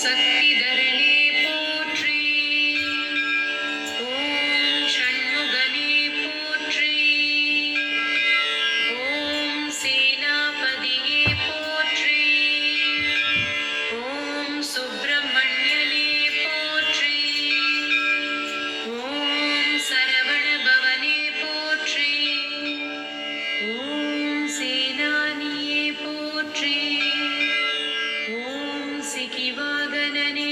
சக்திதரனே போற்றி. ஓம் ஷண்முகனே போற்றி. ஓம் சேனாபதியே போற்றி. ஓம் சுப்பிரமணியனே போற்றி. ஓம் சரவணபவனே போற்றி. ஓம் சேனானியே போற்றி. ஓம் சிகிவாகனனே